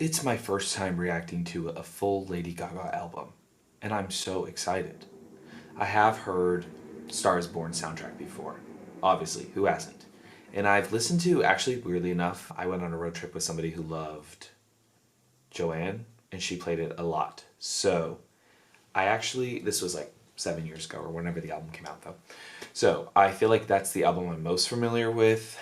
It's my first time reacting to a full Lady Gaga album, and I'm so excited. I have heard Star is Born soundtrack before. Obviously, who hasn't? And I've listened to, actually, weirdly enough, I went on a road trip with somebody who loved Joanne, and she played it a lot. So, this was like 7 years ago or whenever the album came out, though. So, I feel like that's the album I'm most familiar with.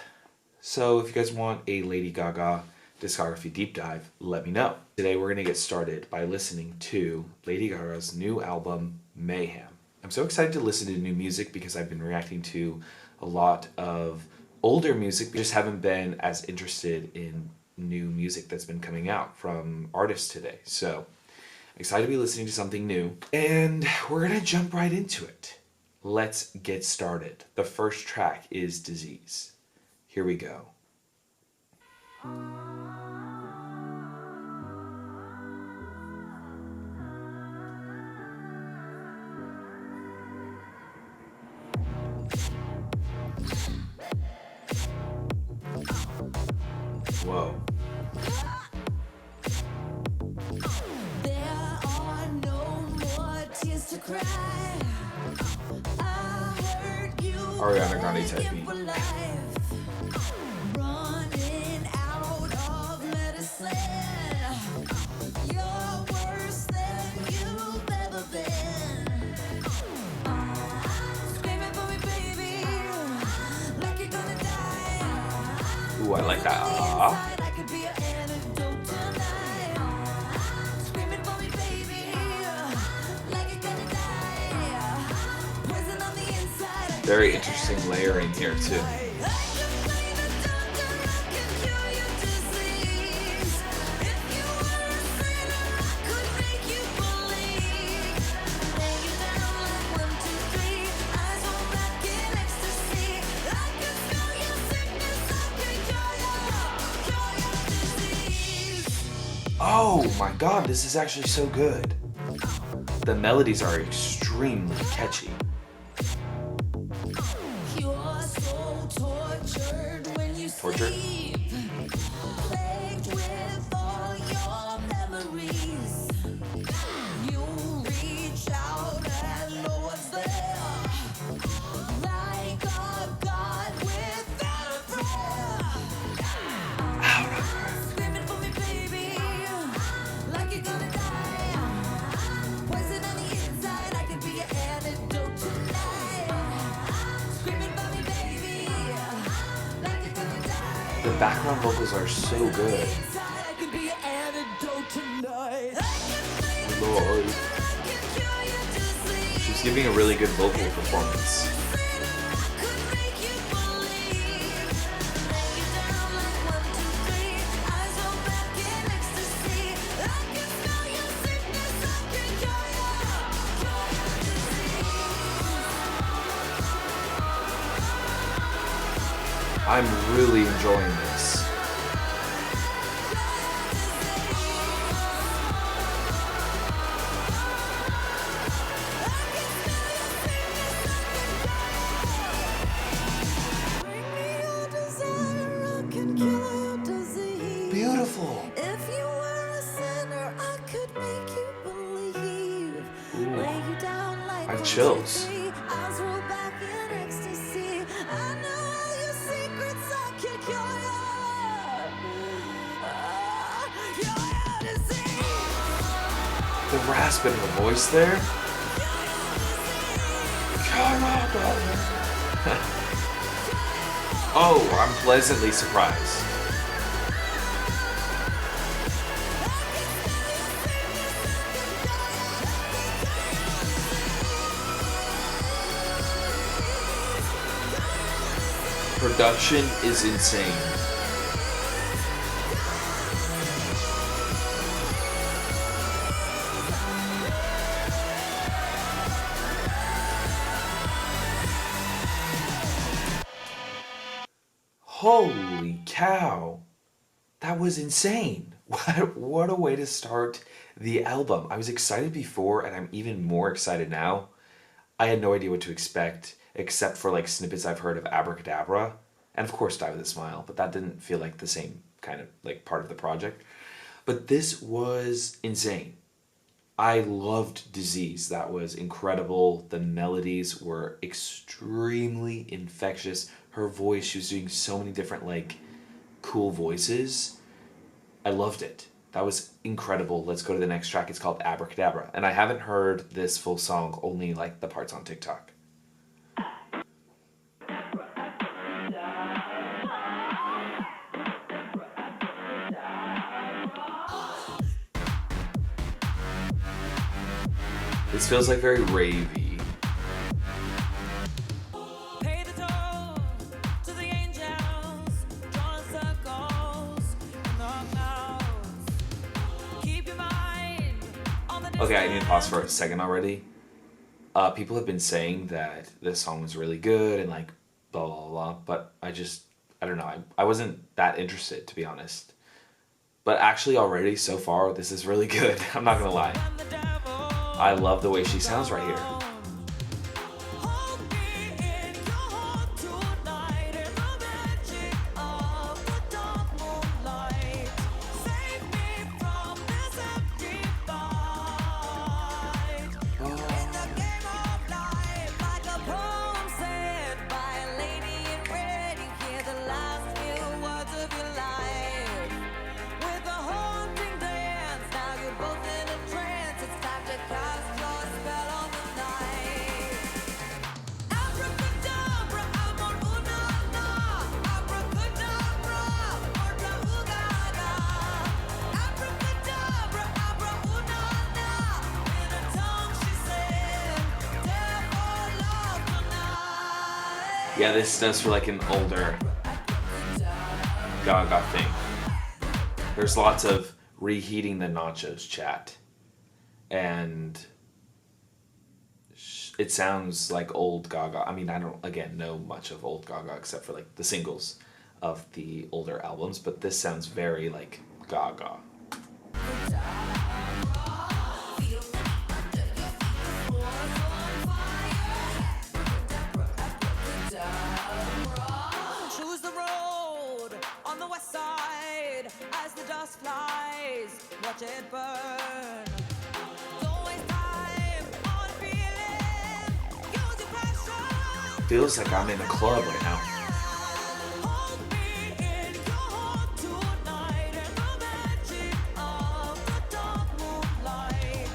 So, if you guys want a Lady Gaga discography deep dive, let me know. Today, we're going to get started by listening to Lady Gaga's new album, Mayhem. I'm so excited to listen to new music because I've been reacting to a lot of older music, but just haven't been as interested in new music that's been coming out from artists today. So, excited to be listening to something new, and we're going to jump right into it. Let's get started. The first track is Disease. Here we go. Whoa. There are no more tears to cry. I heard you Ariana Grande type beat. for life. Running out of medicine. You're worse than you've ever been. Screaming for me, baby, like you're gonna die. Ooh, I like that. Ah. I could be an antidote tonight. Screaming for me, baby, like you're gonna die. Poison on the inside. Very interesting layering here, too. Oh my god, this is actually so good. The melodies are extremely catchy. You're so tortured when you Tortured? sleep. Plagued with all your memories. You reach out and no one's there. Like a god without a prayer. Screaming for me, baby, like you're gonna die. Poison on the inside, I could be an antidote tonight. Screaming for me, baby, like you're gonna die. The background vocals are so good. Inside, I could be an antidote tonight. Lord. She's giving a really good vocal performance. I'm really enjoying this. Beautiful. If you were a sinner, I could make you believe. Ooh. Lay you down like I have 1, 2, chills. 3, eyes roll back in ecstasy. I know all your secrets, I can cure your disease. The rasp in her voice there. Oh, I'm pleasantly surprised. Production is insane. Holy cow. That was insane. What a way to start the album. I was excited before and I'm even more excited now. I had no idea what to expect except for like snippets I've heard of Abracadabra and of course Die With a Smile, but that didn't feel like the same kind of like part of the project. But this was insane. I loved Disease. That was incredible. The melodies were extremely infectious. Her voice, she was doing so many different, like, cool voices. I loved it. That was incredible. Let's go to the next track. It's called Abracadabra. And I haven't heard this full song, only, like, the parts on TikTok. This feels like very ravey. Pay the toll to the angels, drawing circles in the clouds. Keep your mind on the Okay, I need to pause for a second already. People have been saying that this song was really good and like blah blah blah, but I don't know. I wasn't that interested, to be honest. But actually, already so far, this is really good. I'm not gonna lie. the devil. I love the way she sounds right here. Hold me in your heart tonight in the magic of the dark moonlight. Save me from this empty fight. In the game of life, like a poem said by a lady in red, you hear the last few words of your life. With a haunting dance, now you're both in a trance. It's time to cast your spell on the night. Abracadabra, amor una na. Abracadabra, orla ugaga. Abracadabra, abra una na. In a tongue she said, therefore love tonight. Yeah, this does feel like an older Gaga thing. There's lots of reheating the nachos chat, and it sounds like old Gaga. I mean, I don't, again, know much of old Gaga except for like the singles of the older albums, but this sounds very like Gaga. Choose the road on the west side as the dust flies. Watch it burn. Don't waste time on feeling. Use your passion. Feels like I'm in a club right now. Hold me in your heart tonight in the magic of the dark moonlight.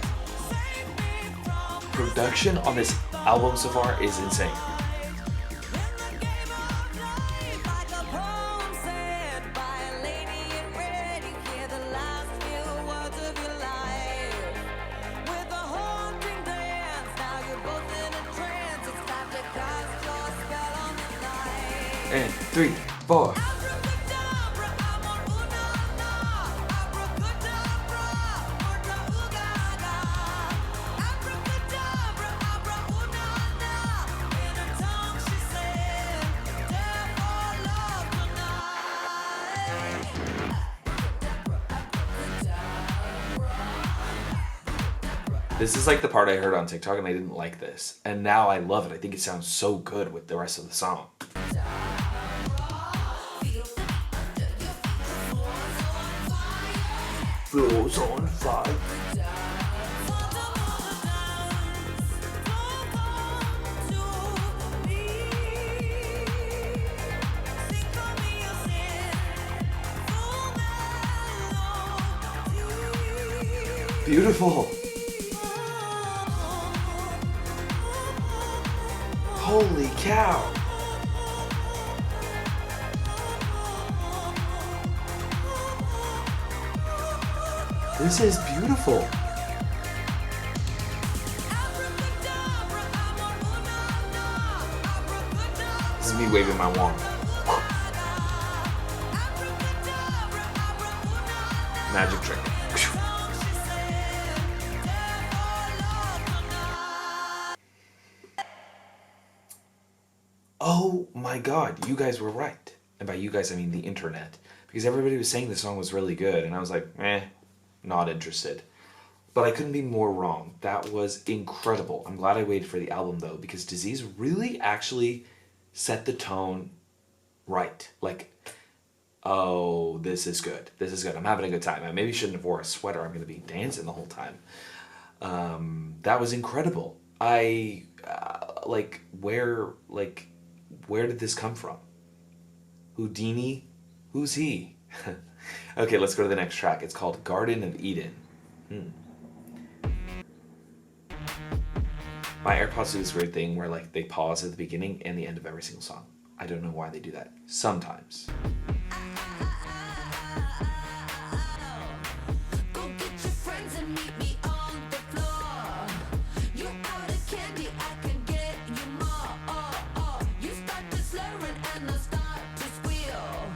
Save me from Production on this album so far is insane. in the game of life, like a poem said by a lady in red. You hear the last few words of your life. With a haunting dance, now you're both in a trance. It's time to cast your spell on the night. And 3, 4. Abracadabra, amor una na. Abracadabra, orla ugaga. Abracadabra, abra una na. In a tongue she said, therefore love tonight. This is like the part I heard on TikTok and I didn't like this. And now I love it. I think it sounds so good with the rest of the song. Floors on fire. Beautiful. Holy cow. This is beautiful. This is me waving my wand. Magic trick. Oh my god, you guys were right. And by you guys, I mean the internet. Because everybody was saying the song was really good, and I was like, not interested. But I couldn't be more wrong. That was incredible. I'm glad I waited for the album, though, because Disease really actually set the tone right. Like, Oh, this is good. This is good. I'm having a good time. I maybe shouldn't have wore a sweater. I'm going to be dancing the whole time. That was incredible. I where did this come from? Houdini? Who's he? Okay, let's go to the next track. It's called Garden of Eden. My AirPods do this weird thing where like they pause at the beginning and the end of every single song. I don't know why they do that. Sometimes. Go get your friends and meet me on the floor. You out of candy, I can get you more. You start to slurring and I start to squeal.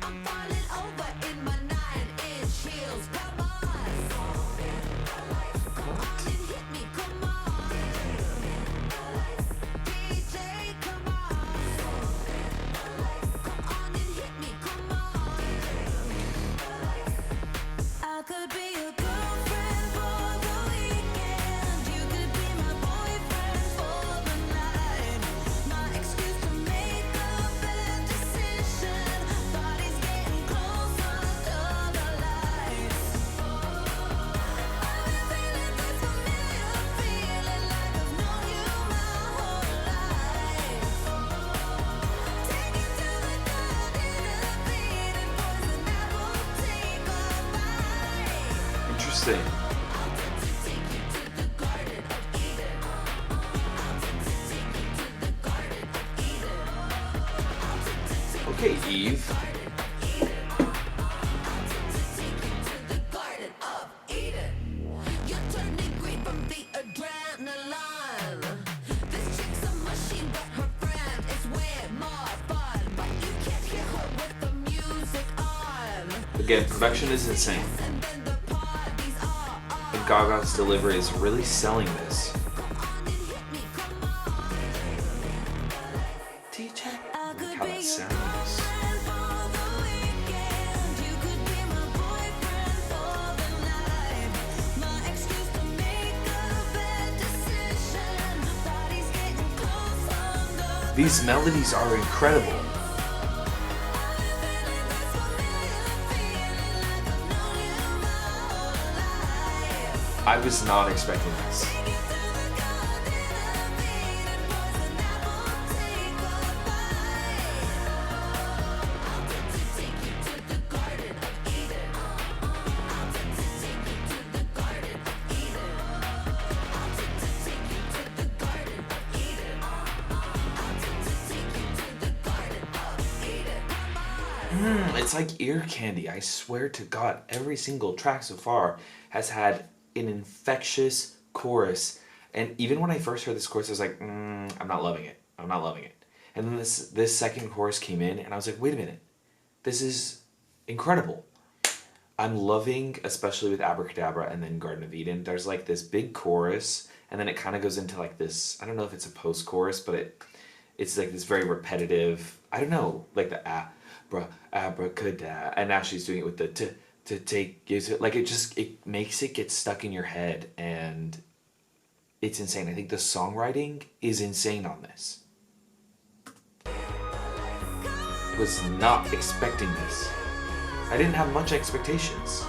I'm falling over in my 9-inch heels. Come on. Come on and hit me, come on. DJ, come on. Come on and hit me, come on. I could be your girlfriend for the weekend. You could be my boyfriend for the night. My excuse to make a bad decision. Body's getting close under the lights. I've been feeling this familiar feeling like I've known you my whole life. Take it to the garden of Eden, poison apple, take a bite. Interesting. Okay, Eve. Garden of Eden. You're turning green from the adrenaline. This chick's a machine, but her friend is way more fun. But you can't hear her with the music on. Again, production is insane. And then the parties are on. And Gaga's delivery is really selling this. Come on and hit me, come on. DJ. I Look could how be that your sounds. girlfriend for the weekend. You could be my boyfriend for the night. My excuse to make a bad decision. Body's getting close under. These melodies are incredible. I was not expecting this. It's like ear candy. I swear to God, every single track so far has had an infectious chorus. And even when I first heard this chorus, I was like, I'm not loving it. I'm not loving it. And then this second chorus came in, and I was like, wait a minute. This is incredible. I'm loving, especially with Abracadabra and then Garden of Eden, there's like this big chorus, and then it kind of goes into like this, I don't know if it's a post-chorus, but it's like this very repetitive, I don't know, like the abracadabra, and now she's doing it with the to take, gives it, like it makes it get stuck in your head, and it's insane. I think the songwriting is insane on this. Was not expecting this. I didn't have much expectations.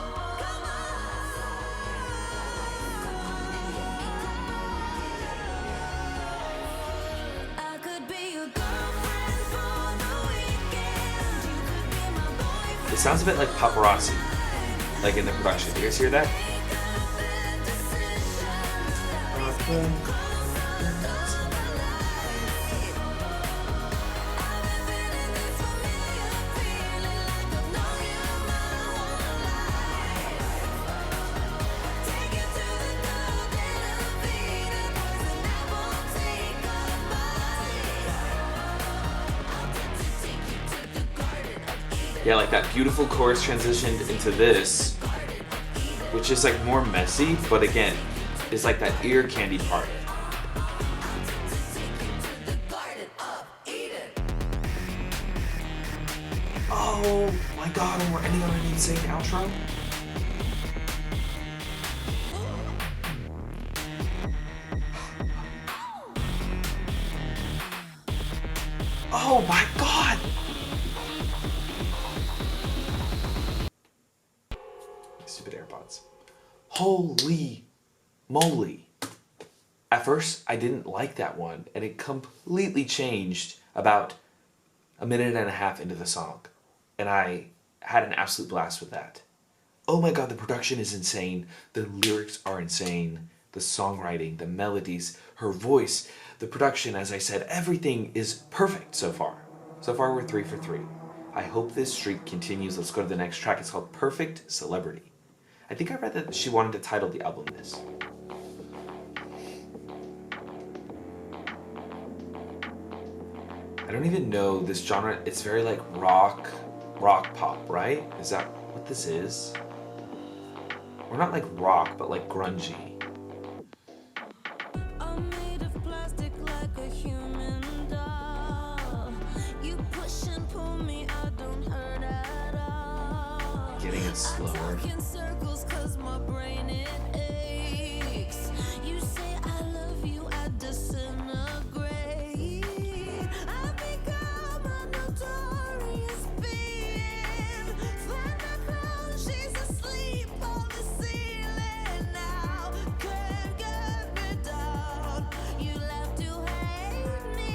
I could be your girlfriend for the weekend. You could be my boyfriend. It sounds a bit like paparazzi, like in the production. Do you guys hear that? Yeah, like that beautiful chorus transitioned into this, which is like more messy, but again, is like that ear candy part. Oh my god, and we're ending on an insane outro? Oh my god! Holy moly. At first, I didn't like that one, and it completely changed about a minute and a half into the song. And I had an absolute blast with that. Oh my god, the production is insane. The lyrics are insane. The songwriting, the melodies, her voice, the production, as I said, everything is perfect so far. So far, we're 3 for 3. I hope this streak continues. Let's go to the next track. It's called Perfect Celebrity. I think I read that she wanted to title the album this. I don't even know this genre. It's very like rock pop, right? Is that what this is? We're not like rock, but like grungy. I'm made of plastic like a human doll. You push and pull me, I don't hurt at all. Getting it slower. I talk in circles 'cause my brain it aches. You say I love you, I disintegrate. I become a notorious being. Find a clown, she's asleep on the ceiling now. Can't get me down. You love to hate me.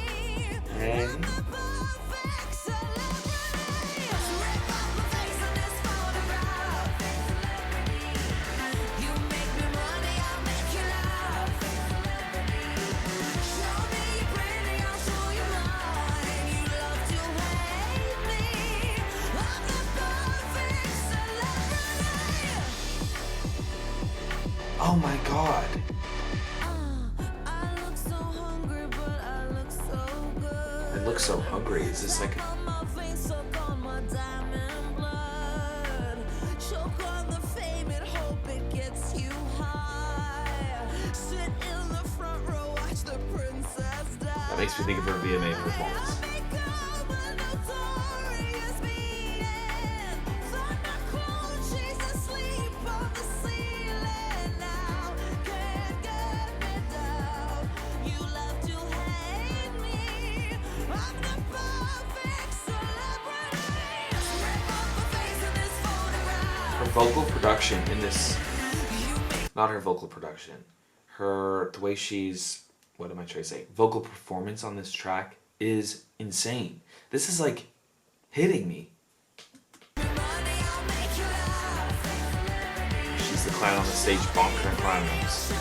Hey. I'm the perfect celebrity. Rip off my face on this photograph. You make me money, I'll make you laugh. Show me you're pretty, I'll show you mine. You love to hate me. I'm the perfect celebrity. Oh my god. I look so hungry, but I look so good. I look so hungry. Is this like On my face, suck on my diamond blood. Choke on the fame and hope it gets you high. Sit in the front row, watch the princess die. that makes me think of her VMA performance. Become a notorious being. Thunder clone, she's asleep on the ceiling now. Can't get me down. You love to hate me. I'm the perfect celebrity. Rip off my face in this photograph. Her vocal production in this, not her vocal production, the way she's, what am I trying to say? Vocal performance on this track is insane. This is like hitting me. She's the clown on the stage, bonking her clown nose.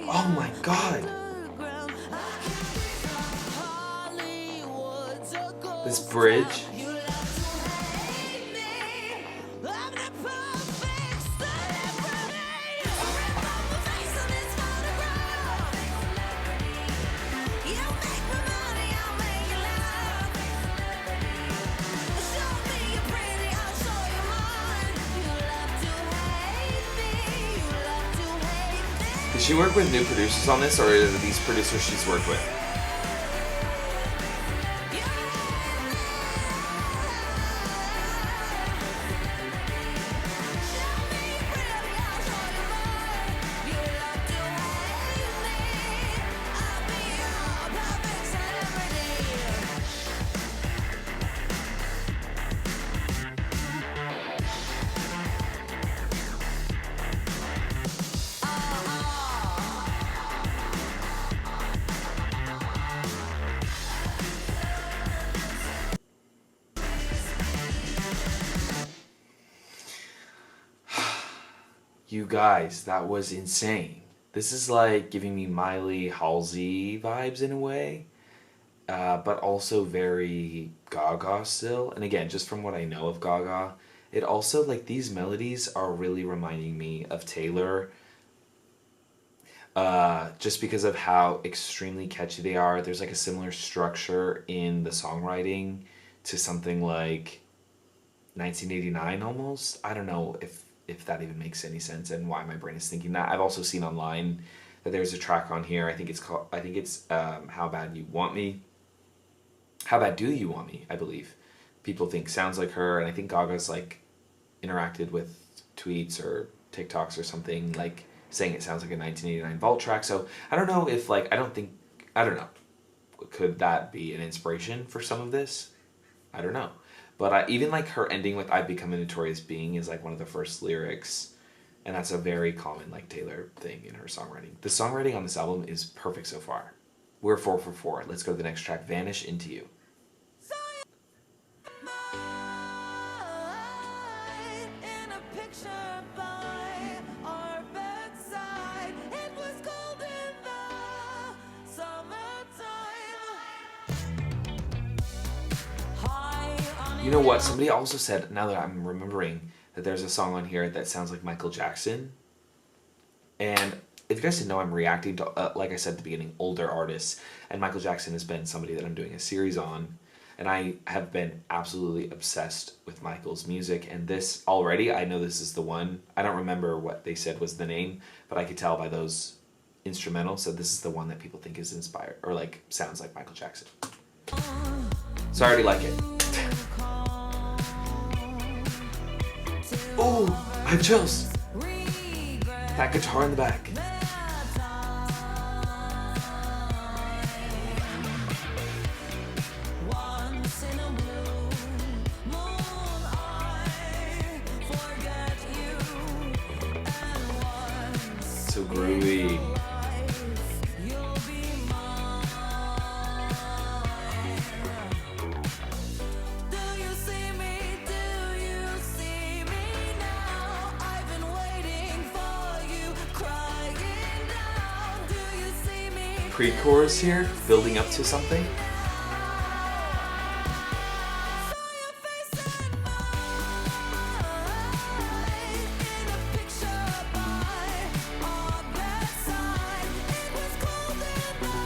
Oh my god! This bridge. Did she work with new producers on this, or are these producers she's worked with? You guys, that was insane. This is like giving me Miley Halsey vibes in a way, but also very Gaga still. And again, just from what I know of Gaga, it also, like, these melodies are really reminding me of Taylor, just because of how extremely catchy they are. There's like a similar structure in the songwriting to something like 1989 almost. I don't know if if that even makes any sense and why my brain is thinking that. I've also seen online that there's a track on here. I think it's How Bad You Want Me. How Bad Do You Want Me, I believe. People think sounds like her, and I think Gaga's like interacted with tweets or TikToks or something like saying it sounds like a 1989 Vault track. So I don't know if like I don't know. Could that be an inspiration for some of this? I don't know. But even like her ending with "I've become a notorious being" is like one of the first lyrics, and that's a very common like Taylor thing in her songwriting. The songwriting on this album is perfect so far. We're 4 for 4. Let's go to the next track, "Vanish Into You." In a picture by our bedside, it was cold in the summertime. High on You know what? Somebody also said, now that I'm remembering, that there's a song on here that sounds like Michael Jackson. And if you guys didn't know, I'm reacting to, like I said at the beginning, older artists. And Michael Jackson has been somebody that I'm doing a series on. And I have been absolutely obsessed with Michael's music. And this already, I know this is the one. I don't remember what they said was the name, but I could tell by those instrumentals that this is the one that people think is inspired or like sounds like Michael Jackson. So I already like it. Ooh, I have chills. That guitar in the back. once in a blue moon, I forget you, and once So groovy. you'll be mine. Do you see me? Do you see me now? I've been waiting for you, crying down. Do you see me? Pre-chorus here, building up to something. Saw your face in mine, in a picture by our bedside. It was cold in the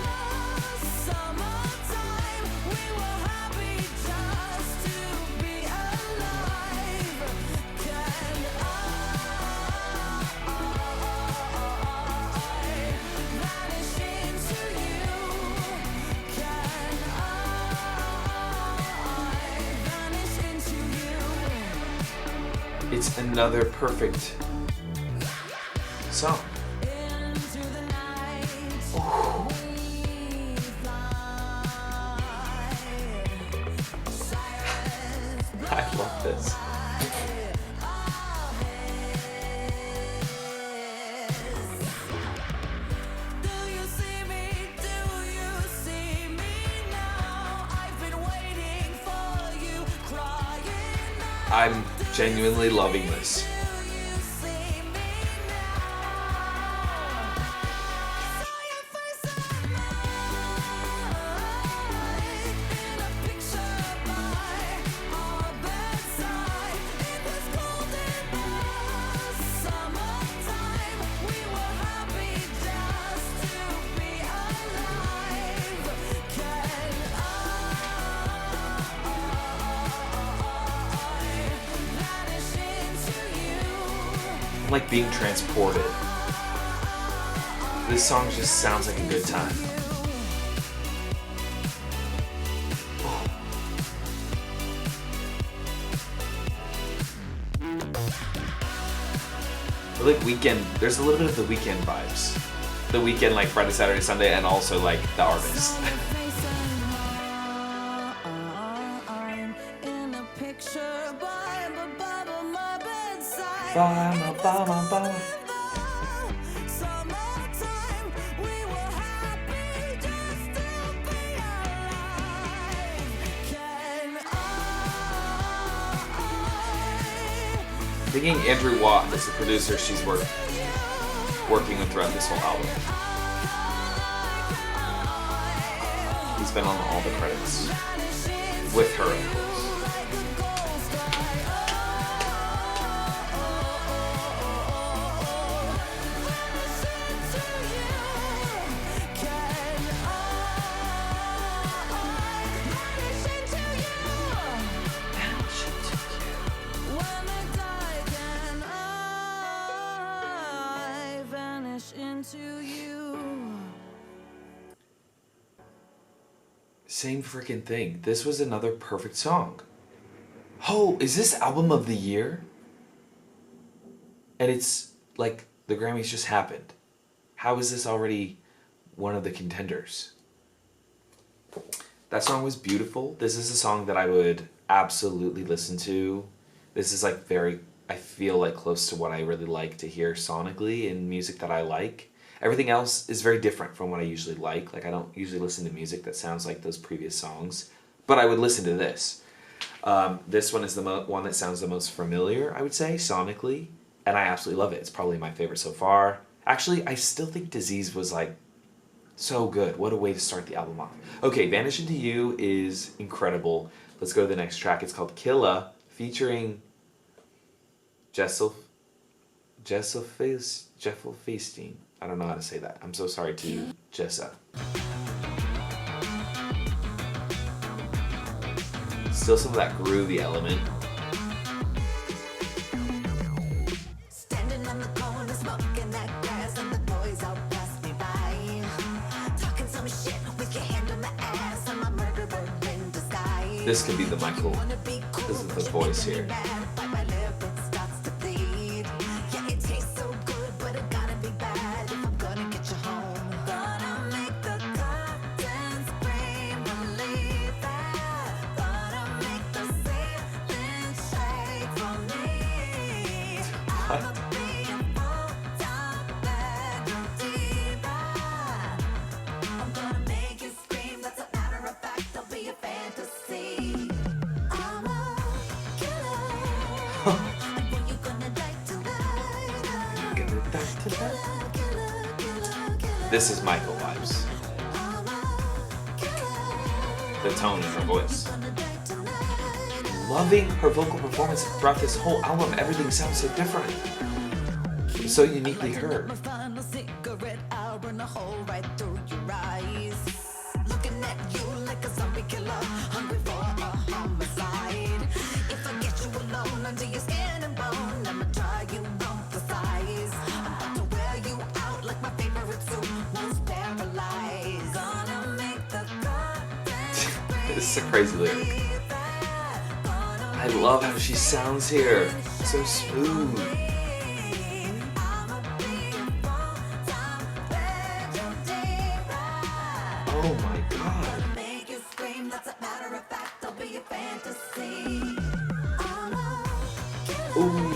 summertime. We were happy just to be alive. Can I vanish into you? Can I vanish into you? It's another perfect song. Into the night we fly. Silence I love this. Do you see me? Do you see me now? I've been waiting for you, crying out. I'm genuinely loving this. Do you see me now? Saw your face in mine, in a picture by our bedside. It was cold in the summertime. We were happy just to be alive. Can I vanish into you? I'm like being transported. This song just sounds like a good time. I like Weekend. There's a little bit of the Weekend vibes. The Weekend, like Friday, Saturday, Sunday, and also like the artist. In a picture by my bedside. Ba-ma-ba-ma-ba. Summertime, we were happy just to be alive. Can Thinking Andrew Watt is the producer she's working with throughout this whole album. He's been on all the credits with her, of course. happened to you? Same freaking thing. This was another perfect song. Oh, is this album of the year? And it's like the Grammys just happened. How is this already one of the contenders? That song was beautiful. This is a song that I would absolutely listen to. This is like very, I feel like close to what I really like to hear sonically in music that I like. Everything else is very different from what I usually like. Like I don't usually listen to music that sounds like those previous songs, but I would listen to this. This one is the one that sounds the most familiar, I would say, sonically, and I absolutely love it. It's probably my favorite so far. Actually, I still think Disease was like so good. What a way to start the album off. Okay, Vanish Into You is incredible. Let's go to the next track. It's called Killa, featuring Jessel Feisteen. I don't know how to say that. I'm so sorry to Jessa. Still some of that groovy element. Standing on the corner, smoking that grass, and the boys all pass me by. Talking some shit with your hand on my ass, I'm a murderer in disguise. This could be the Michael. This is the voice here. This is Michael vibes. The tone in her voice. Loving her vocal performance throughout this whole album. Everything sounds so different. It's so uniquely her. Looking at you like a zombie killer, hungry for a homicide. If I get you alone under your skin and bone, I'ma try you on for size. I'm about to wear you out like my favorite suit, most paralyzed. Gonna make the This is a crazy lyric. I love how she sounds here. So smooth. Oh my god. Ooh.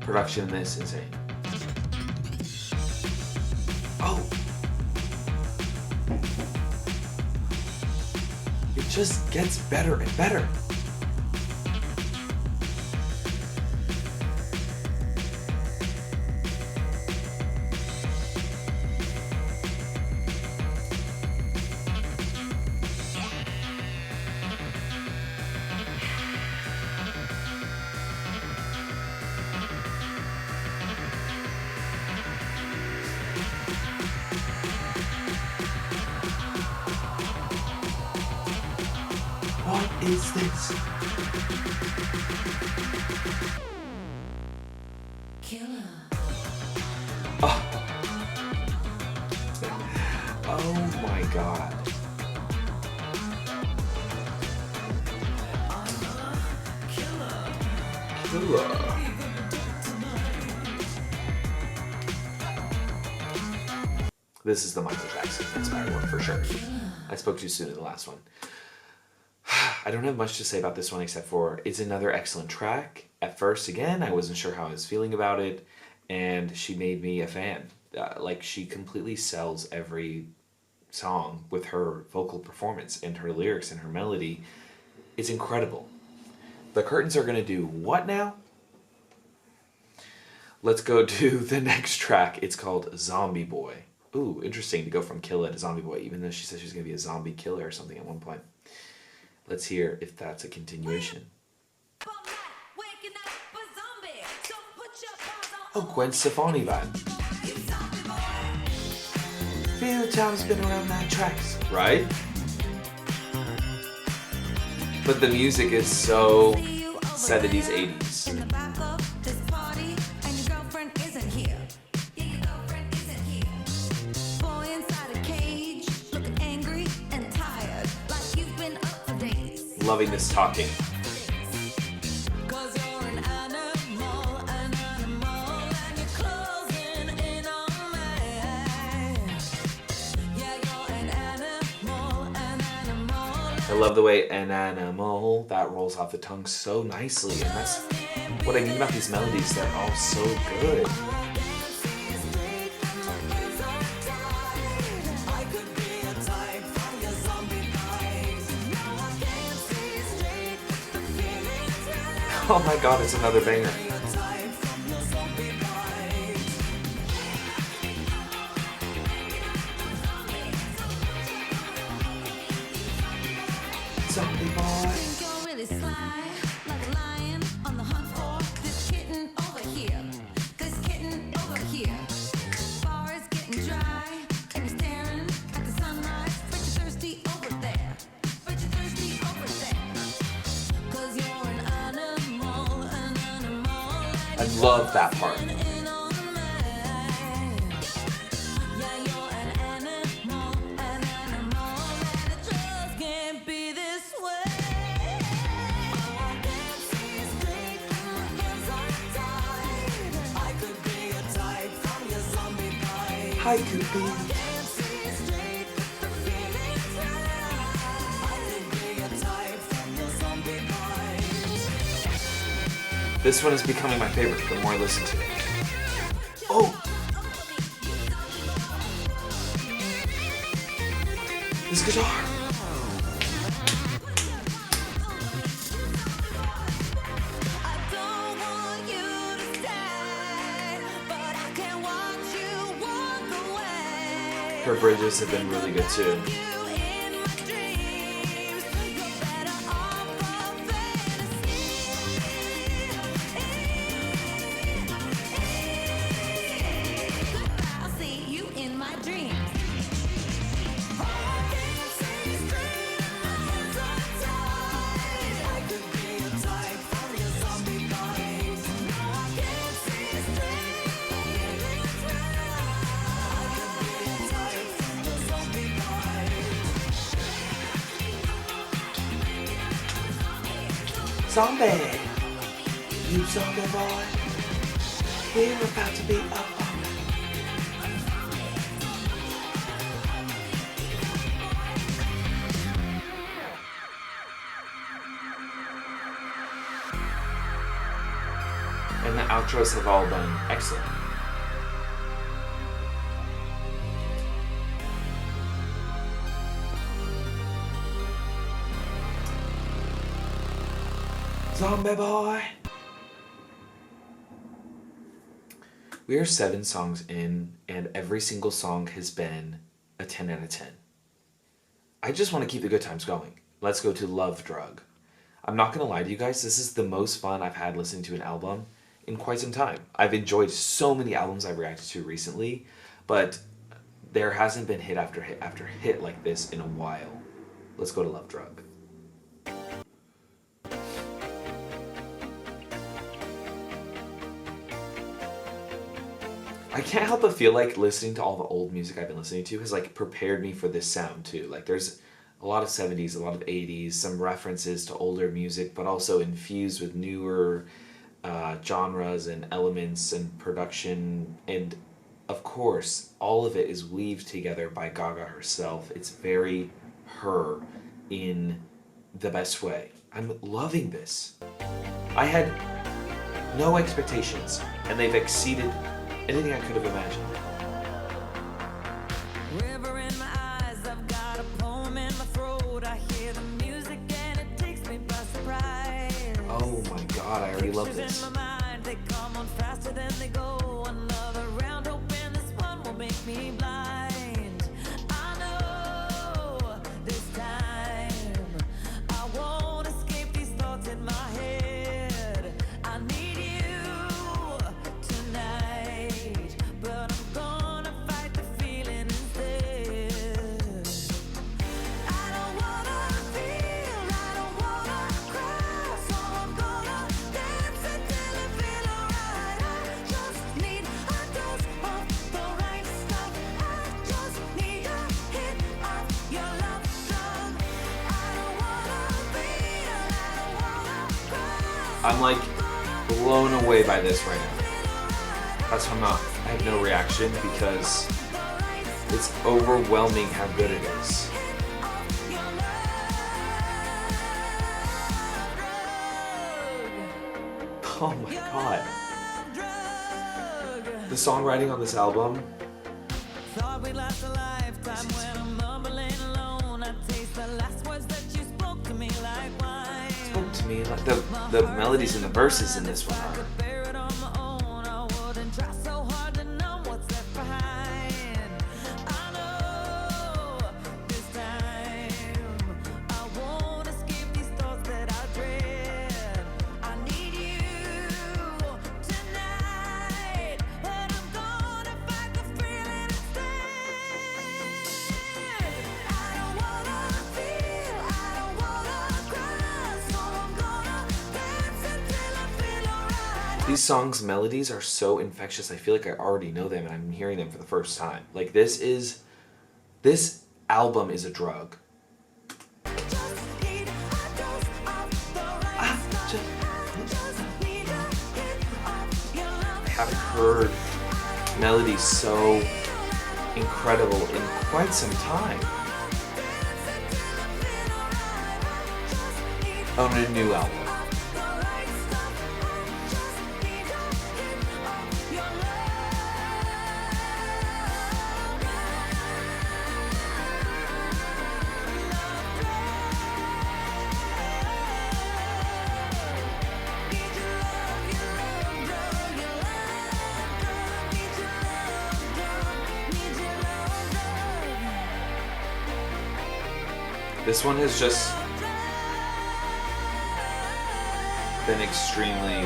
Production in this insane. Oh, it just gets better and better. What is this? Killa. Oh. Oh my god. Killa. This is the Michael Jackson inspired one for sure. I spoke too soon in the last one. I don't have much to say about this one except for it's another excellent track. At first, again, I wasn't sure how I was feeling about it, and she made me a fan. Like, she completely sells every song with her vocal performance and her lyrics and her melody. It's incredible. The Curtains are going to do what now? Let's go to the next track. It's called Zombie Boy. Ooh, interesting to go from Killa to Zombie Boy, even though she said she was going to be a zombie killer or something at one point. Let's hear if that's a continuation. Oh, Gwen Stefani vibe. Feel time's been around nine tracks, right? But the music is so 70s, 80s. Loving this talking. I love the way an animal, that rolls off the tongue so nicely, and that's what I mean about these melodies. They're all so good. Oh my god, it's another banger. Zombie boy. I love that part. I could be. This one is becoming my favorite the more I listen to it. Oh! This guitar! Her bridges have been really good too. Zombie! You zombie boy! We're about to be up on it. And the outros have all been excellent. Zombie boy! We are 7 songs in, and every single song has been a 10 out of 10. I just want to keep the good times going. Let's go to Love Drug. I'm not going to lie to you guys, this is the most fun I've had listening to an album in quite some time. I've enjoyed so many albums I've reacted to recently, but there hasn't been hit after hit after hit like this in a while. Let's go to Love Drug. I can't help but feel like listening to all the old music I've been listening to has like prepared me for this sound too. Like there's a lot of 70s, a lot of 80s, some references to older music, but also infused with newer genres and elements and production. And of course, all of it is weaved together by Gaga herself. It's very her in the best way. I'm loving this. I had no expectations, and they've exceeded anything I could have imagined. River in my eyes, I've got a poem in my throat. I hear the music and it takes me by surprise. Oh my god, I already love this. In my mind, they come on faster than they go. Another round open, this one will make me blind. I'm like blown away by this right now. That's why I have no reaction because it's overwhelming how good it is. Oh my god. The songwriting on this album. Thought we'd last a lifetime when I'm mumbling alone. I taste the last words that you spoke to me like wine. Spoke to me like the melodies and the verses in this one are. Bear it on my own. I wouldn't try so hard to numb what's left behind. I know this time I won't escape these thoughts that I dread. I need you tonight, but I'm gonna fight the feeling instead. I don't wanna feel, I don't wanna cry, so I'm gonna dance until I feel alright. These songs' melodies are so infectious. I feel like I already know them and I'm hearing them for the first time. Like this album is a drug. Just need a dose of the right stuff. Just need a hit of your love. I haven't heard melodies so incredible in quite some time. On a new album. This one has just been extremely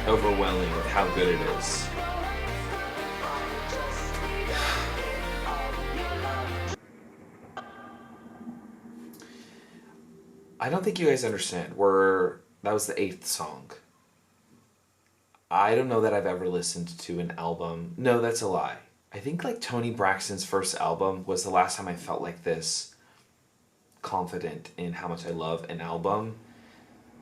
overwhelming with how good it is. I don't think you guys understand. That was the 8th song. I don't know that I've ever listened to an album. No, that's a lie. I think like Toni Braxton's first album was the last time I felt like this confident in how much I love an album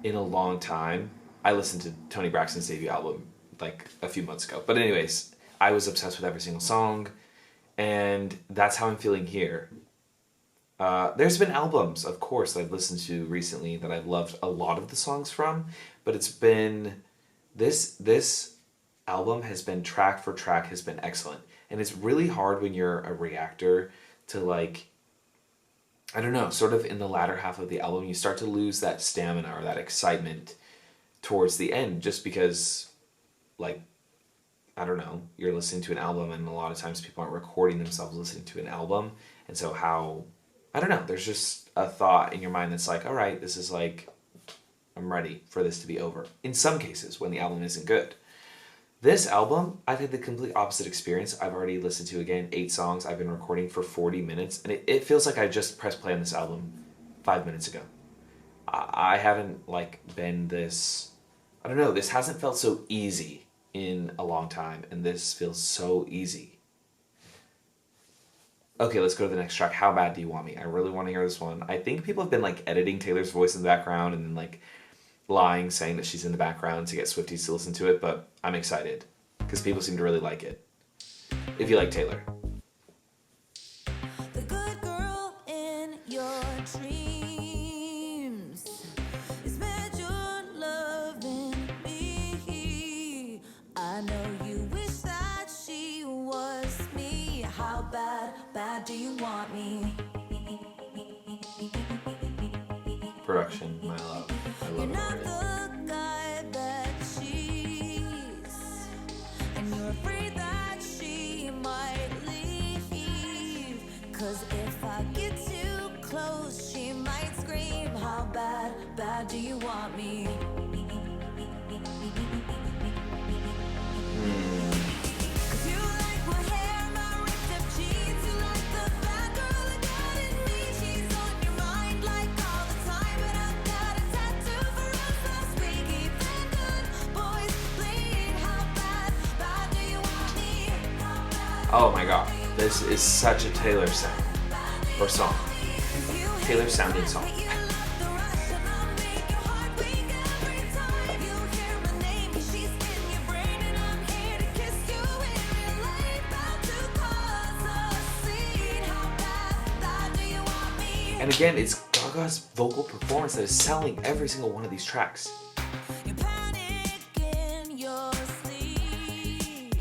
in a long time. I listened to Toni Braxton's debut album like a few months ago. But anyways, I was obsessed with every single song, and that's how I'm feeling here. There's been albums, of course, that I've listened to recently that I've loved a lot of the songs from, but it's been this album has been track for track has been excellent. And it's really hard when you're a reactor to like, I don't know, sort of in the latter half of the album, you start to lose that stamina or that excitement towards the end just because, like, I don't know, you're listening to an album and a lot of times people aren't recording themselves listening to an album. And so I don't know, there's just a thought in your mind that's like, all right, this is like, I'm ready for this to be over. In some cases, when the album isn't good. This album, I've had the complete opposite experience. I've already listened to, again, 8 songs. I've been recording for 40 minutes. And it feels like I just pressed play on this album 5 minutes ago. I haven't, like, been this... I don't know. This hasn't felt so easy in a long time. And this feels so easy. Okay, let's go to the next track. How Bad Do You Want Me? I really want to hear this one. I think people have been, like, editing Taylor's voice in the background and then, like, lying, saying that she's in the background to get Swifties to listen to it, but I'm excited because people seem to really like it. If you like Taylor. The good girl in your dreams is meant your loving me. I know you wish that she was me. How bad do you want me? Production, my love. I love You're it not already. the guy that she's, and you're afraid that she might leave. 'Cause if I get too close, she might scream. How bad do you want me? 'Cause you like my hair, my ripped up jeans. You like the bad girl that got in me. She's on your mind like all the time, but I've got a tattoo for us last week. Even good boys bleed. How bad do you want me? Oh my god. This is such a Taylor sound. Or song. Taylor sounding song. And again, it's Gaga's vocal performance that is selling every single one of these tracks. You panic in your sleep,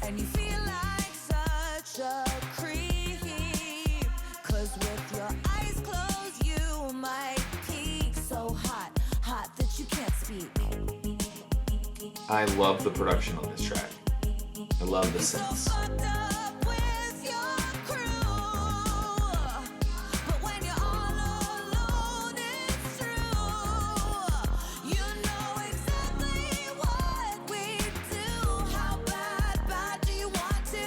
and you feel like such a creep. 'Cause with your eyes closed, you might peek so hot, hot that you can't speak. I love the production on this track. I love the synths. Fucked up with your crew, but when you're all alone, it's true. You know exactly what we do. How bad, bad do you want to?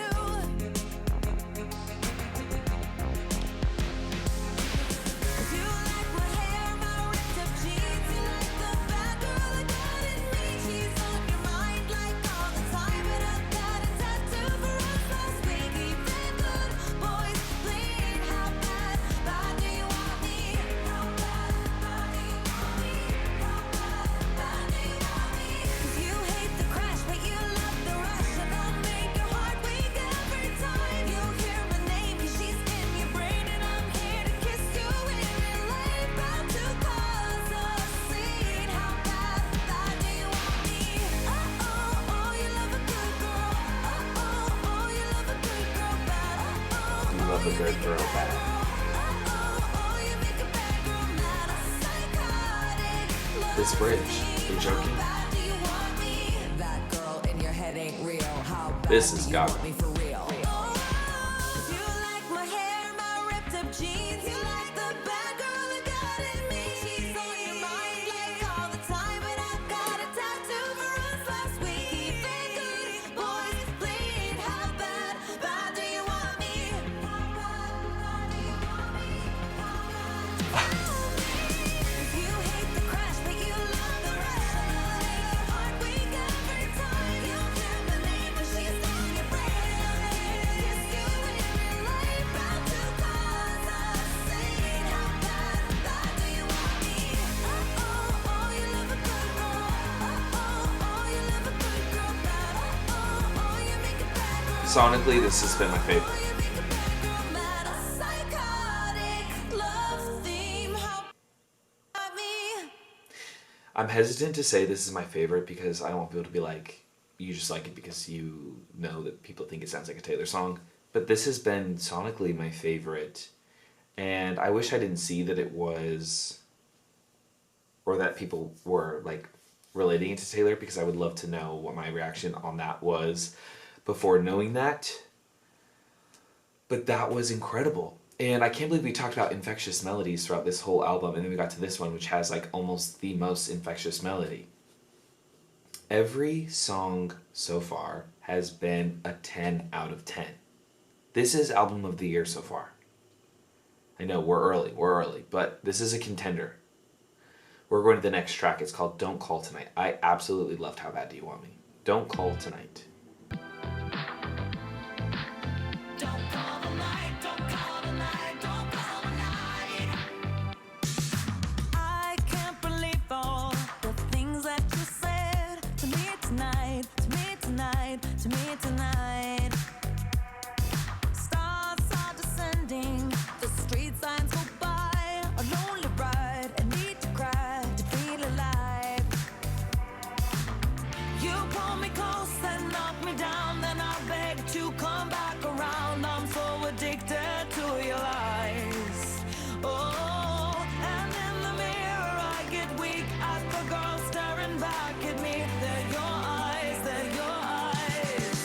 If you like my hair, my ripped up jeans, you like the bad girl that got in me. She's on your mind like all the time, but I've got a tattoo for us last week. Even good boys bleed. How bad, bad do you want me? How bad, bad do you want me? How bad, bad do you want me? 'Cause you hate the crash, but you love the rush, and I'll make your heart weak every time you hear my name. 'Cause she's in your brain, and I'm here to kiss you in your lane. Bound to cause a scene. How bad, bad do you want me? Oh, oh, oh, you love a good girl. Oh, oh, oh, you love a good girl bad. Oh, oh, You love a good girl bad. oh, oh, you make a bad girl mad. A psychotic love This bridge, scene. you're joking. How bad do you want me? That girl in your head ain't real. How bad This is do you Gaga. want me for real? You like my hair, my ripped up jeans. You like the bad girl that got in me. She's on your mind like all the time, but I've got a tattoo for us last week. Even good boys bleed. How bad, bad do you want me? How bad, bad do you want me? How bad? If you hate the crash, but you love the rush, and I'll make your heart weak every time you hear my name. 'Cause she's on your brain, and I'm here to kiss you in your lane. Bound to cause a scene. How bad, bad do you want me? Oh, oh, oh, you love a good girl. Oh, oh, oh, you love a good girl bad. Oh, oh, you make a bad girl. Sonically, this has been my favorite. You make a bad girl mad. A psychotic love theme. How bad me? I'm hesitant to say this is my favorite because I don't want people to be like, you just like it because you know that people think it sounds like a Taylor song. But this has been sonically my favorite. And I wish I didn't see that it was, or that people were like relating it to Taylor, because I would love to know what my reaction on that was before knowing that. But that was incredible. And I can't believe we talked about infectious melodies throughout this whole album, and then we got to this one, which has like almost the most infectious melody. Every song so far has been a 10 out of 10. This is album of the year so far. I know we're early, but this is a contender. We're going to the next track. It's called Don't Call Tonight. I absolutely loved How Bad Do You Want Me? Don't Call Tonight. Don't call the night, don't call the night, don't call the night. I can't believe all the things that you said to me tonight, to me tonight, to me tonight. Stars are descending, the street signs go by, a lonely ride, I need to cry to feel alive. You pull me close and knock me down, then I beg to come back around. I'm so addicted to your lies. Oh, and in the mirror I get weak as the girl staring back at me. They're your eyes, they're your eyes.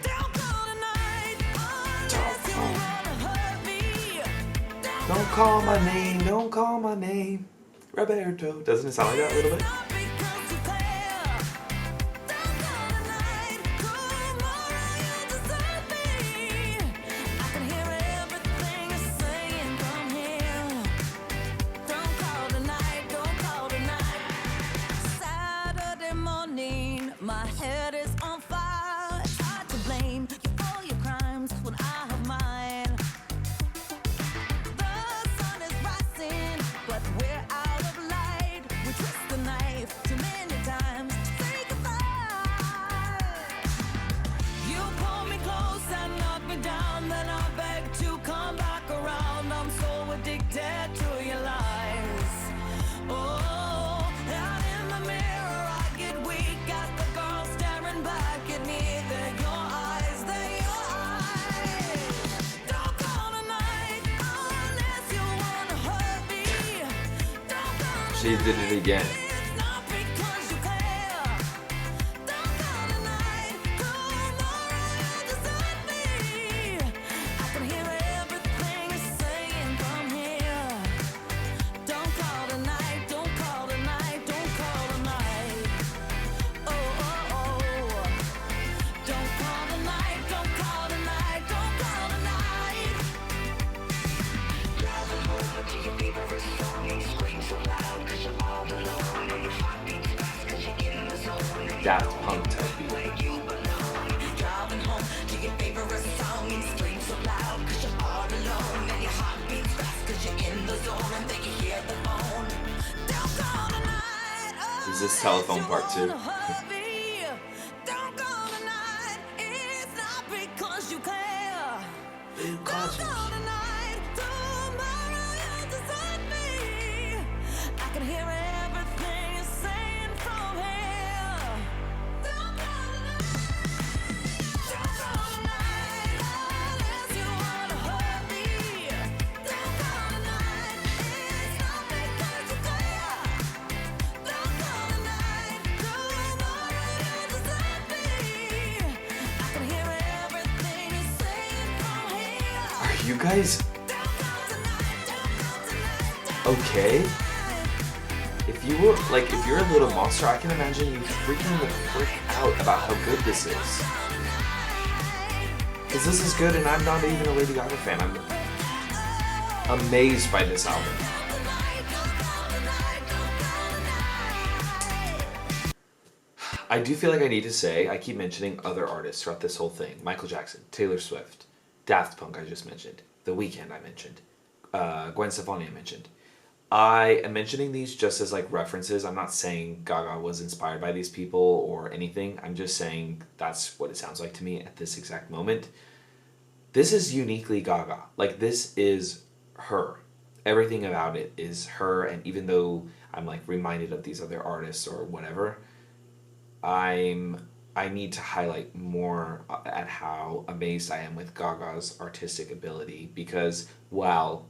Don't call tonight unless you wanna hurt me. Don't call my name, don't call my name. Roberto. Doesn't it sound like that a little bit? Not because you care. Don't call tonight, tomorrow you'll desert me. I can hear everything you're saying from here. Don't call tonight, don't call tonight. Saturday morning, my head is on fire. It's hard to blame you for your crimes when I have mine. The sun is rising, but we're out of light. We twist the knife She did it again. It's not because you care. Don't call tonight. Tomorrow you'll desert me. I can hear everything you're saying from here. Don't call tonight. Don't call tonight. Don't call tonight. Oh, oh, oh. Don't call tonight. Don't call tonight. Don't call tonight. Daft Punk type beat. Driving home to your favorite song and scream so loud 'cause you're all alone and your heart beats fast 'cause you're in the zone and then you hear the phone. Don't call tonight. Oh, Is this telephone part two? you wanna hurt me. Don't call tonight. It's not because you care. Don't call tonight. Tomorrow you'll desert me. I can hear everything you're saying from here. Don't call tonight. Don't call tonight. Unless you wanna hurt me. Don't call tonight. It's not because you care. Don't call tonight. Tomorrow you'll desert me. I can hear everything you're saying from here. Are you guys okay? If you're a little monster, I can imagine you freaking the frick out about how good this is. Because this is good, and I'm not even a Lady Gaga fan. I'm amazed by this album. I do feel like I need to say, I keep mentioning other artists throughout this whole thing. Michael Jackson, Taylor Swift, Daft Punk I just mentioned, The Weeknd I mentioned, Gwen Stefani I mentioned. I am mentioning these just as like references. I'm not saying Gaga was inspired by these people or anything. I'm just saying that's what it sounds like to me at this exact moment. This is uniquely Gaga. Like, this is her. Everything about it is her, and even though I'm like reminded of these other artists or whatever, I need to highlight more at how amazed I am with Gaga's artistic ability, because while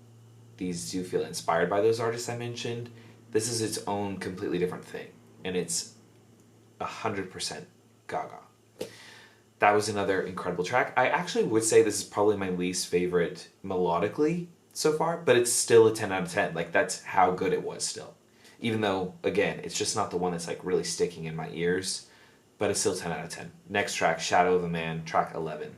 these do feel inspired by those artists I mentioned, this is its own completely different thing, and it's 100% Gaga. That was another incredible track. I actually would say this is probably my least favorite melodically so far, but it's still a 10 out of 10. Like, that's how good it was still. Even though, again, it's just not the one that's like really sticking in my ears, but it's still 10 out of 10. Next track, Shadow of a Man, track 11.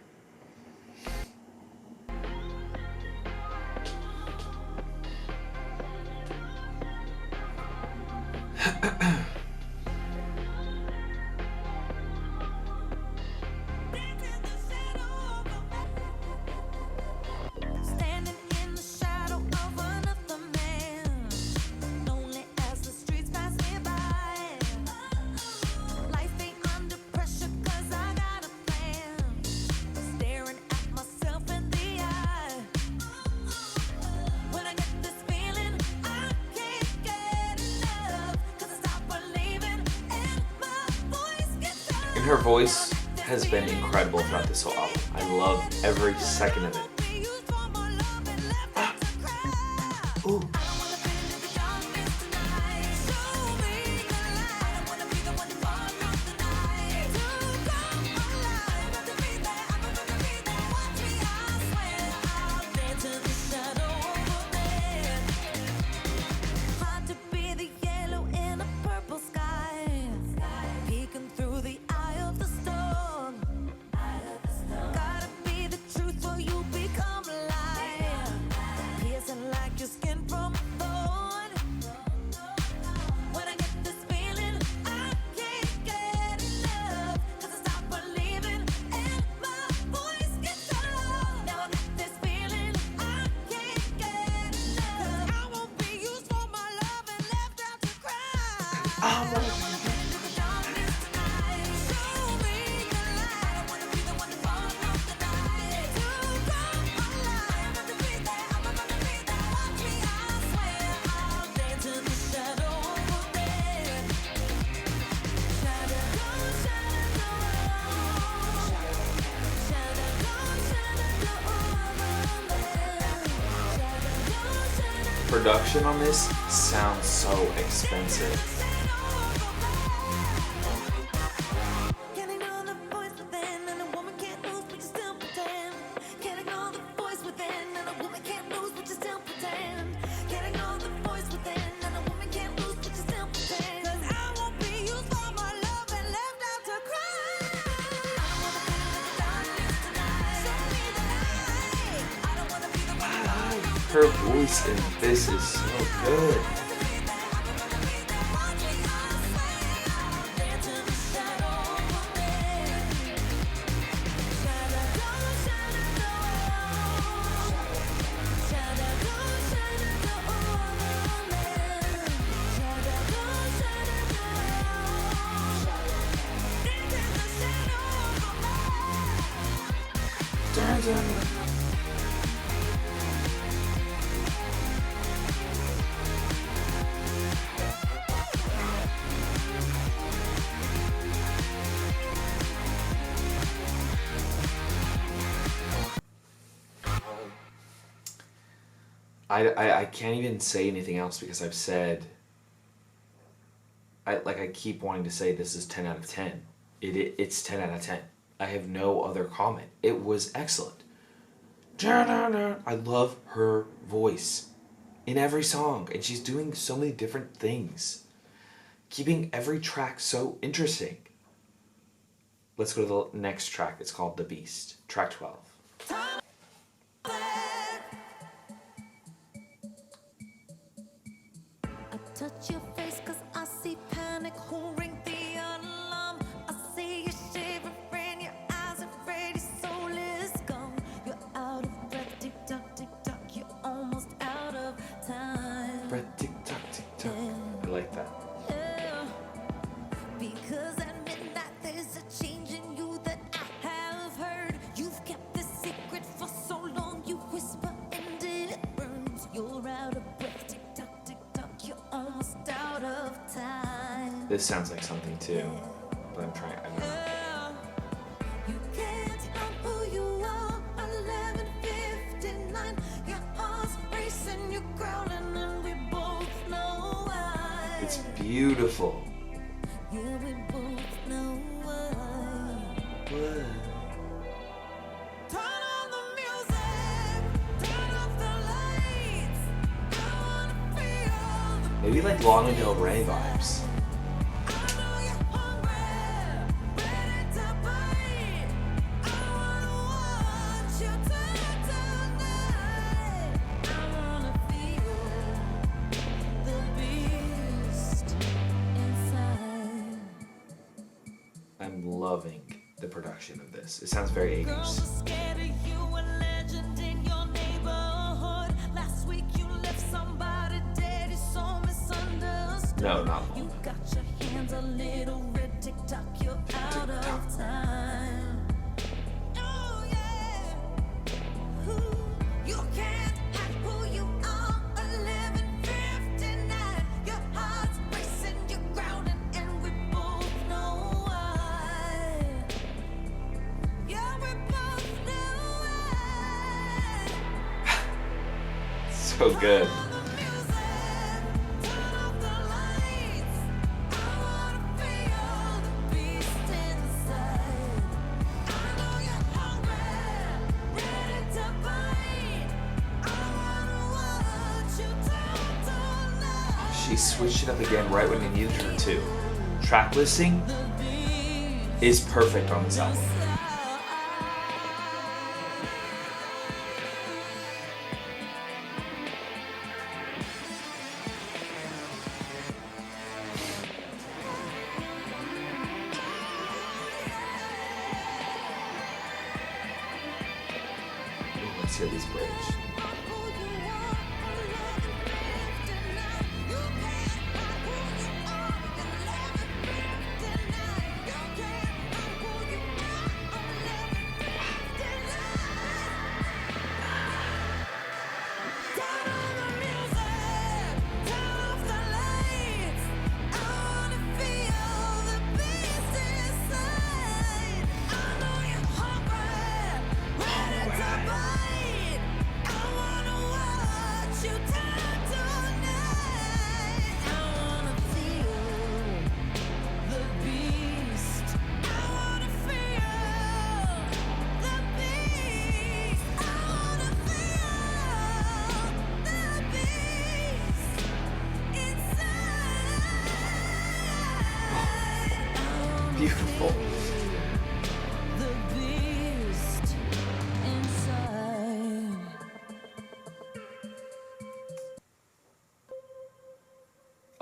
Standing in the shadow of another man, lonely as the streets pass me by. Life ain't under pressure 'cause I got a plan. Staring at myself in the eye. When I get this feeling, I can't get enough 'cause I stop believing and my voice gets loud. And her voice has been incredible throughout this whole album. I love every second of it. Ooh. Hard to be the yellow in a purple sky, peeking through the eye of the storm. Gotta be the truth or you become a lie, piercing like your skin from a thorn. When I get this feeling, I can't get enough 'cause I stop believing and my voice gets loud. Now I get this feeling, I can't get enough 'cause I won't be used for my love and left out to cry. I wanna bend into the darkness tonight. Show me the light. I wanna be the one to fall off the night. To come alive, I'm to be there. I'm gonna be there. Watch me, I swear. I'll dance in the shadow of a man. Shadow, shadow, shadow of a man. Shadow, shadow, production on this sounds so expensive. Her voice in this is so good. I can't even say anything else because I've said, I keep wanting to say this is 10 out of 10. It's 10 out of 10. I have no other comment. It was excellent. I love her voice in every song, and she's doing so many different things, keeping every track so interesting. Let's go to the next track. It's called The Beast, track 12. Touch your face, cause I see panic, who ring the alarm. I see you shivering, your eyes afraid, your soul is gone. You're out of breath, tick tock, you're almost out of time. Breath, tick tock, tick tock. I like that. Yeah. Because at midnight there's a change in you that I have heard. You've kept this secret for so long, you whisper and it burns. You're out of breath, tick tock, you're almost out of time. This sounds like something too, but I'm trying. I don't know. You can't help who you are. 11:59. Your heart's racing, you're growling, and we both know why. It's beautiful. Yeah, we both know why. What? Turn on the music, turn off the lights. I wanna feel the Maybe like Lana Del Rey vibes. I know you're hungry, ready to bite. I wanna watch you turn tonight. I wanna feel the beast inside. I'm loving the production of this. It sounds very Girls 80s. are scared of you, a legend in your neighborhood. Last week you left somebody dead, it's so misunderstood. No, not You Lana. got your hands a little red, tick tock, you're out Tick-tock. of time. Oh yeah. Ooh, you can't hide who you are. 11:59. Your heart's racing, you're grounded, and we both know why. Yeah, we both know why. So good. Turn on the music, turn off the lights. I wanna feel the beast inside. I know you're hungry, ready to bite. I wanna watch you turn tonight. She switched it up again right when I needed her to. Track listing is perfect on this album. Ooh, let's hear this bridge.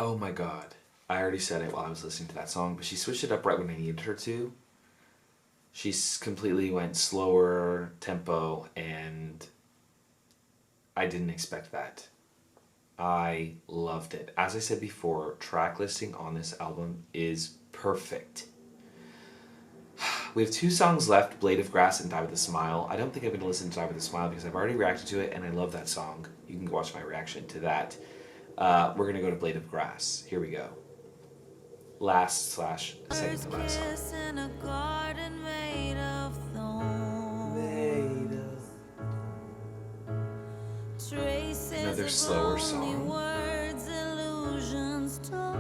Oh my god. I already said it while I was listening to that song, but she switched it up right when I needed her to. She completely went slower tempo, and I didn't expect that. I loved it. As I said before, track listing on this album is perfect. We have 2 songs left, Blade of Grass and Die With A Smile. I don't think I'm going to listen to Die With A Smile because I've already reacted to it and I love that song. You can watch my reaction to that. We're going to go to Blade of Grass. Here we go. Second to last song. In a garden made of traces Another of slower lonely song. words, illusions torn.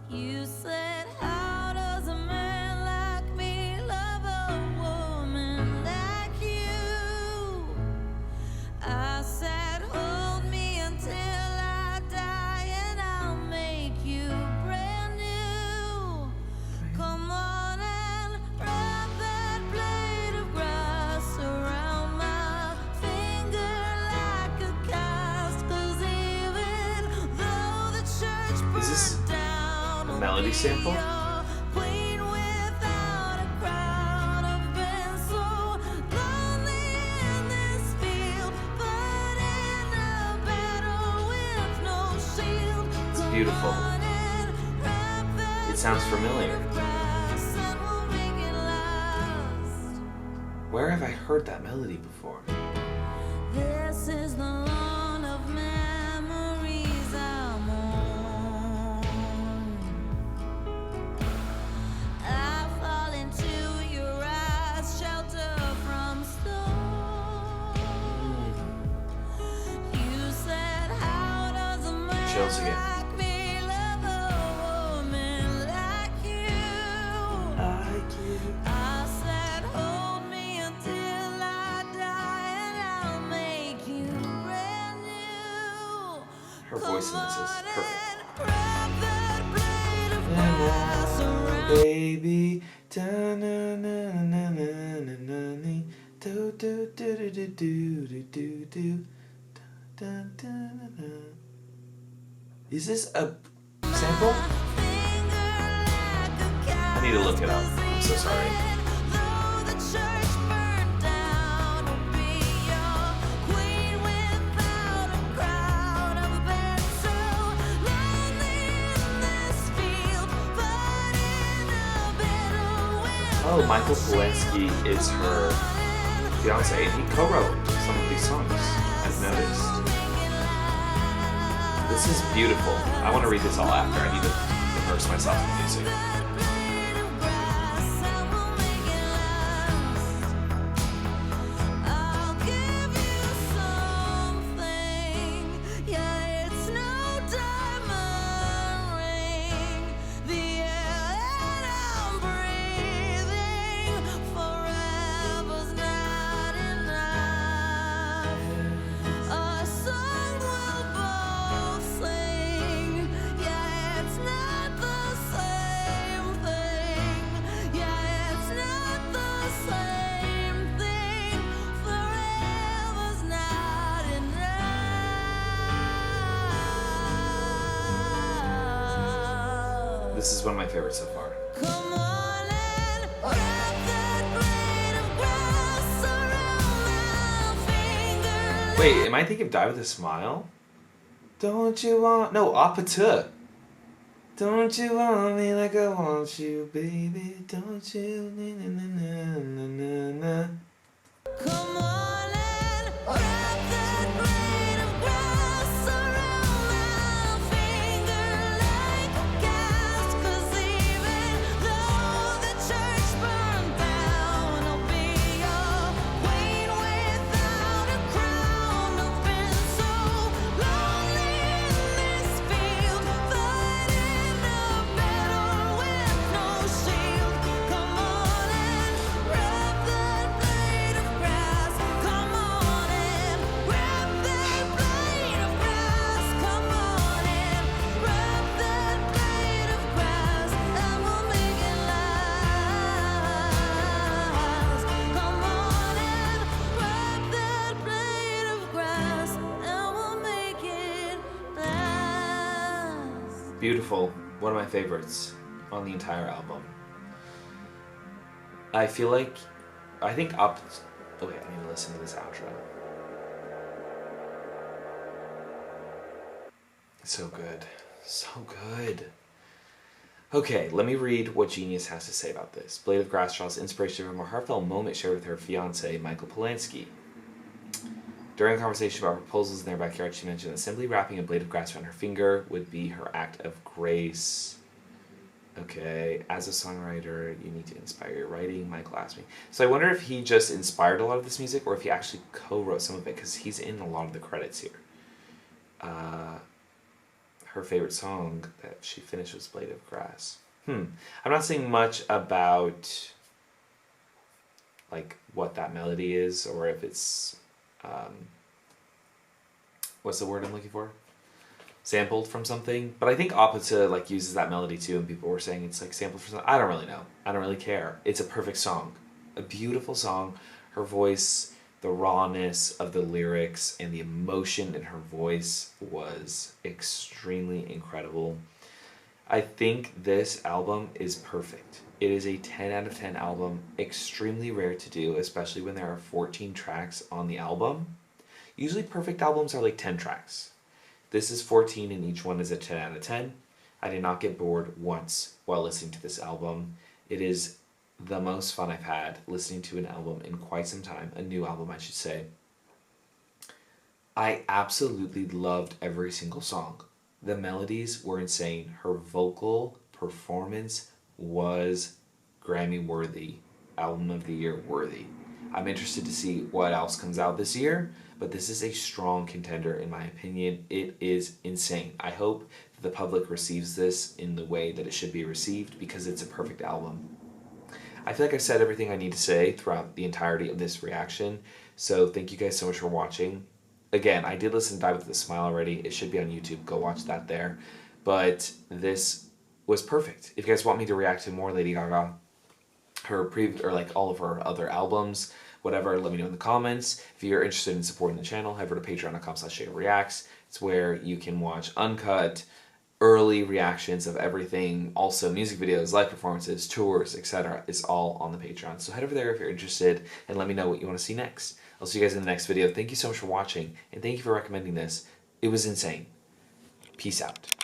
You said, how does a man like me love a woman like you? I said, hold me until I die and I'll make you brand new. Come on and wrap that blade of grass around my finger like a cast. 'Cause even though the church Is this burned down, a melody sample? queen without a crown. I've been so lonely in this field, but in a battle with no shield. It's beautiful. It sounds familiar. Where have I heard that melody before? This is the lawn of memories I'm on. I fall into your eyes, shelter from storm. You said, how does a man Chills again. like me love a woman like you? I said, hold me until I die and I'll make you brand new. Her voice in this is perfect. Wrap that blade of grass around. Baby. Is this a sample? I need to look it up. I'm so sorry. Though the church burned down, I'll be your queen without a crown. I've been so lonely in this field, but in a battle with Oh, Michael Polanski is her fiance, and he co-wrote some of these songs, I've noticed. This is beautiful. I want to read this all after. I need to immerse myself in the music. that blade of grass, I will make it last. I'll give you something. Yeah, it's no diamond ring. The air that I'm breathing forever's not enough. A song we'll both sing. Yeah, it's not the same thing. Yeah, it's not the same thing. Forever's not enough. This is one of my favorites so far. Come on and wrap that blade of grass around my finger. Wait, am I thinking of Die With A Smile? Don't you want... No, Apata. Don't you want me like I want you, baby? Don't you... Na, na, na, na, na, na. Come on and wrap that blade of grass around my finger like a cast. 'Cause even though the church burned down, I'll be your queen without a crown. I've been so lonely in this field, but in a battle with no shield. Come on and wrap that blade of grass. Come Beautiful. One of my favorites on the entire album. I feel like, I think up. Okay, I need to listen to this outro. So good. So good. Okay, let me read what Genius has to say about this. Blade of Grass draws inspiration from a heartfelt moment shared with her fiance, Michael Polanski. During a conversation about proposals in their backyard, she mentioned that simply wrapping a blade of grass around her finger would be her act of grace. Okay, as a songwriter, you need to inspire your writing, Michael asked me. So I wonder if he just inspired a lot of this music or if he actually co-wrote some of it, because he's in a lot of the credits here. Her favorite song that she finished was Blade of Grass. I'm not saying much about like what that melody is or if it's what's the word I'm looking for? Sampled from something. But I think Oppa like uses that melody too, and people were saying it's like sampled from something. I don't really know. I don't really care. It's a perfect song. A beautiful song. Her voice, the rawness of the lyrics and the emotion in her voice was extremely incredible. I think this album is perfect. It is a 10 out of 10 album, extremely rare to do, especially when there are 14 tracks on the album. Usually perfect albums are like 10 tracks. This is 14 and each one is a 10 out of 10. I did not get bored once while listening to this album. It is the most fun I've had listening to an album in quite some time, a new album I should say. I absolutely loved every single song. The melodies were insane. Her vocal performance was Grammy worthy, album of the year worthy. I'm interested to see what else comes out this year, but this is a strong contender in my opinion. It is insane. I hope that the public receives this in the way that it should be received because it's a perfect album. I feel like I've said everything I need to say throughout the entirety of this reaction, so thank you guys so much for watching. Again, I did listen to Die With A Smile already. It should be on YouTube. Go watch that there. But this was perfect. If you guys want me to react to more Lady Gaga, or like all of her other albums, whatever, let me know in the comments. If you're interested in supporting the channel, head over to patreon.com/ShayReacts. It's where you can watch uncut, early reactions of everything. Also, music videos, live performances, tours, etc. It's all on the Patreon. So head over there if you're interested and let me know what you want to see next. I'll see you guys in the next video. Thank you so much for watching, and thank you for recommending this. It was insane. Peace out.